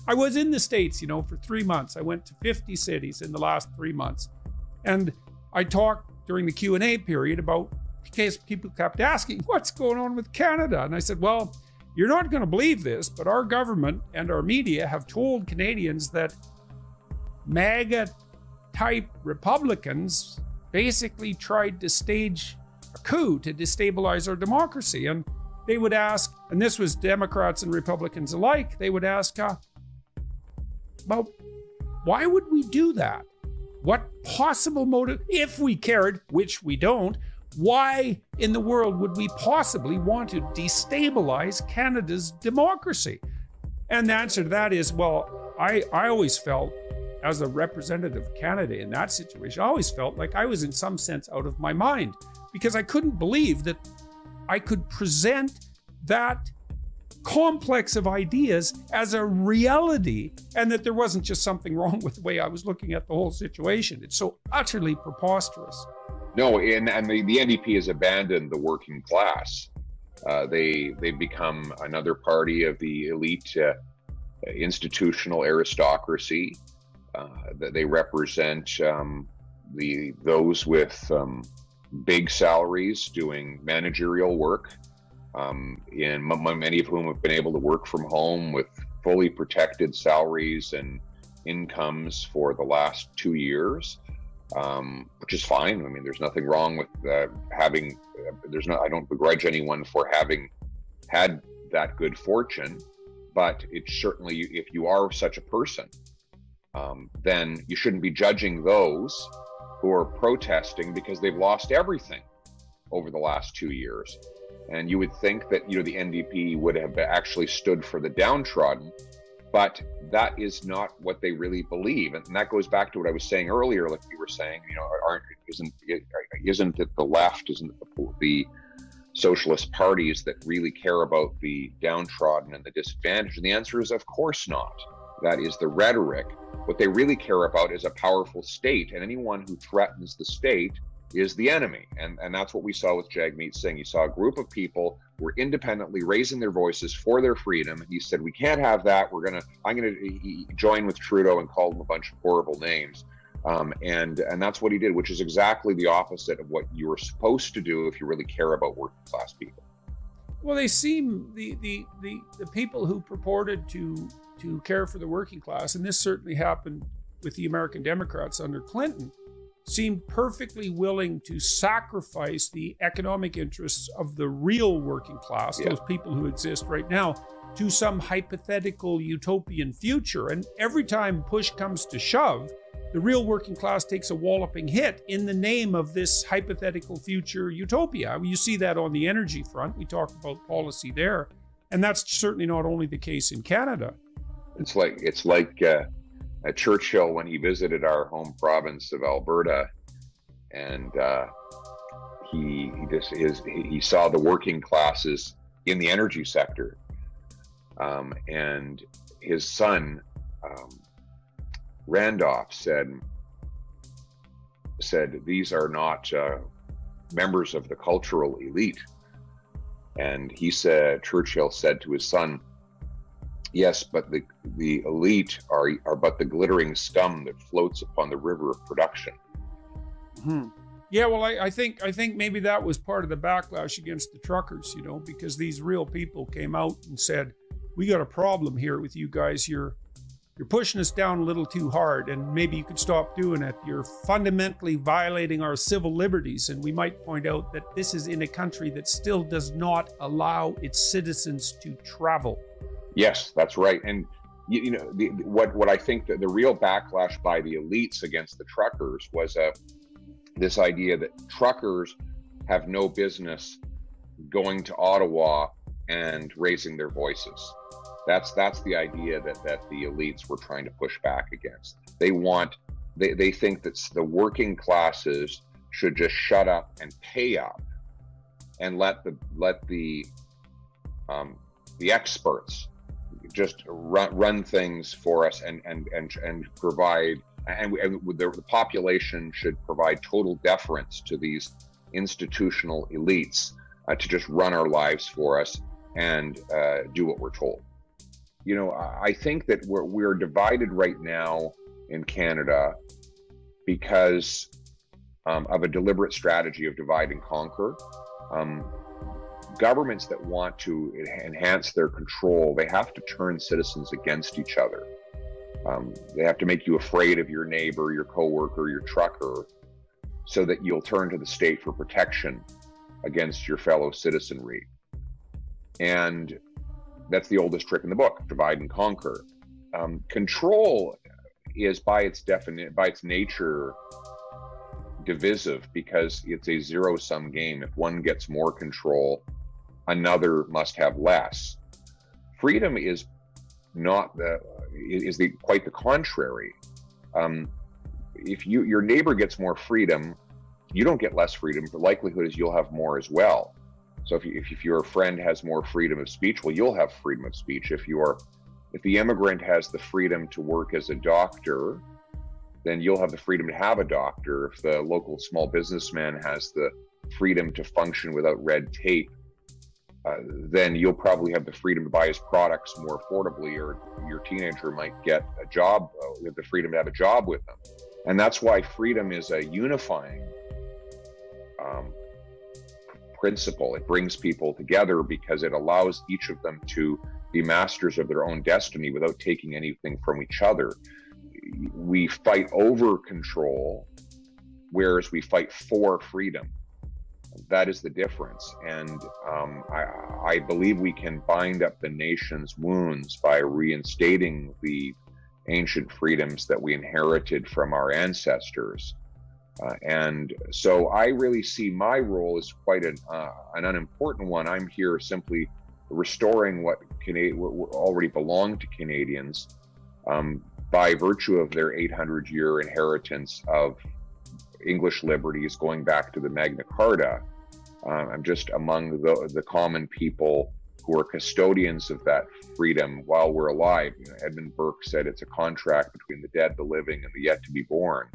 I was in the States, for 3 months. I went to 50 cities in the last 3 months. And I talked during the Q&A period about, because people kept asking, what's going on with Canada? And I said, well, you're not going to believe this, but our government and our media have told Canadians that MAGA-type Republicans basically tried to stage a coup to destabilize our democracy. And they would ask, and this was Democrats and Republicans alike, they would ask, well, why would we do that? What possible motive, if we cared, which we don't, why in the world would we possibly want to destabilize Canada's democracy? And the answer to that is, well, I always felt, as a representative of Canada in that situation, I always felt like I was in some sense out of my mind, because I couldn't believe that I could present that complex of ideas as a reality, and that there wasn't just something wrong with the way I was looking at the whole situation. It's so utterly preposterous. No, and the NDP has abandoned the working class. They've become another party of the elite institutional aristocracy. They represent those with big salaries doing managerial work, many of whom have been able to work from home with fully protected salaries and incomes for the last 2 years, which is fine. I mean, there's nothing wrong with having. I don't begrudge anyone for having had that good fortune, but it's certainly, if you are such a person, then you shouldn't be judging those who are protesting because they've lost everything over the last 2 years. And you would think that, the NDP would have actually stood for the downtrodden, but that is not what they really believe. And that goes back to what I was saying earlier, like you were saying, isn't it the left, isn't it the socialist parties that really care about the downtrodden and the disadvantaged? And the answer is, of course not. That is the rhetoric. What they really care about is a powerful state, and anyone who threatens the state is the enemy. And that's what we saw with Jagmeet Singh. You saw a group of people who were independently raising their voices for their freedom. He said, we can't have that. I'm gonna join with Trudeau and call him a bunch of horrible names. And that's what he did, which is exactly the opposite of what you were supposed to do if you really care about working class people. Well, they seem, the people who purported to care for the working class, and this certainly happened with the American Democrats under Clinton, seemed perfectly willing to sacrifice the economic interests of the real working class, those people who exist right now, to some hypothetical utopian future. And every time push comes to shove, the real working class takes a walloping hit in the name of this hypothetical future utopia. I mean, you see that on the energy front. We talked about policy there. And that's certainly not only the case in Canada. It's like Churchill when he visited our home province of Alberta, and he saw the working classes in the energy sector, and his son Randolph said these are not members of the cultural elite, and Churchill said to his son, yes, but the elite are but the glittering scum that floats upon the river of production. Mm-hmm. Yeah, well, I think maybe that was part of the backlash against the truckers, because these real people came out and said, we got a problem here with you guys. You're pushing us down a little too hard, and maybe you could stop doing it. You're fundamentally violating our civil liberties. And we might point out that this is in a country that still does not allow its citizens to travel. Yes, that's right. And what I think that the real backlash by the elites against the truckers was this idea that truckers have no business going to Ottawa and raising their voices. That's the idea that the elites were trying to push back against. They think that the working classes should just shut up and pay up, and let the experts just run things for us and provide, and the population should provide total deference to these institutional elites to just run our lives for us and do what we're told. I think that we're divided right now in Canada because of a deliberate strategy of divide and conquer. Governments that want to enhance their control, they have to turn citizens against each other. They have to make you afraid of your neighbor, your coworker, your trucker, so that you'll turn to the state for protection against your fellow citizenry. And that's the oldest trick in the book, divide and conquer. Control is by its nature divisive, because it's a zero-sum game. If one gets more control, another must have less. Freedom is quite the contrary. If your neighbor gets more freedom, you don't get less freedom. The likelihood is you'll have more as well. So if your friend has more freedom of speech, well, you'll have freedom of speech. If the immigrant has the freedom to work as a doctor, then you'll have the freedom to have a doctor. If the local small businessman has the freedom to function without red tape, then you'll probably have the freedom to buy his products more affordably, or your teenager might get a job, with the freedom to have a job with them. And that's why freedom is a unifying principle. It brings people together because it allows each of them to be masters of their own destiny without taking anything from each other. We fight over control, whereas we fight for freedom. That is the difference. And I believe we can bind up the nation's wounds by reinstating the ancient freedoms that we inherited from our ancestors. And so I really see my role as quite an unimportant one. I'm here simply restoring what already belonged to Canadians by virtue of their 800-year inheritance of English liberties going back to the Magna Carta. I'm just among the common people who are custodians of that freedom while we're alive. Edmund Burke said it's a contract between the dead, the living, and the yet to be born.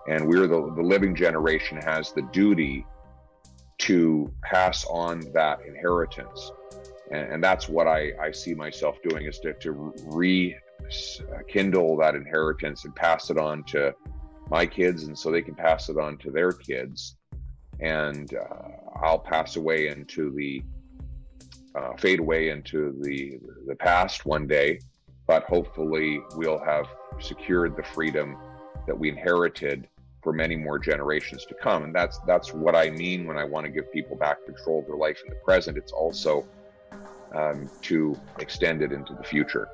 And we're the living generation has the duty to pass on that inheritance. And that's what I see myself doing, is to rekindle that inheritance and pass it on to my kids, and so they can pass it on to their kids. And I'll pass away into fade away into the past one day, but hopefully we'll have secured the freedom that we inherited for many more generations to come. And that's what I mean when I want to give people back control of their life in the present. It's also to extend it into the future.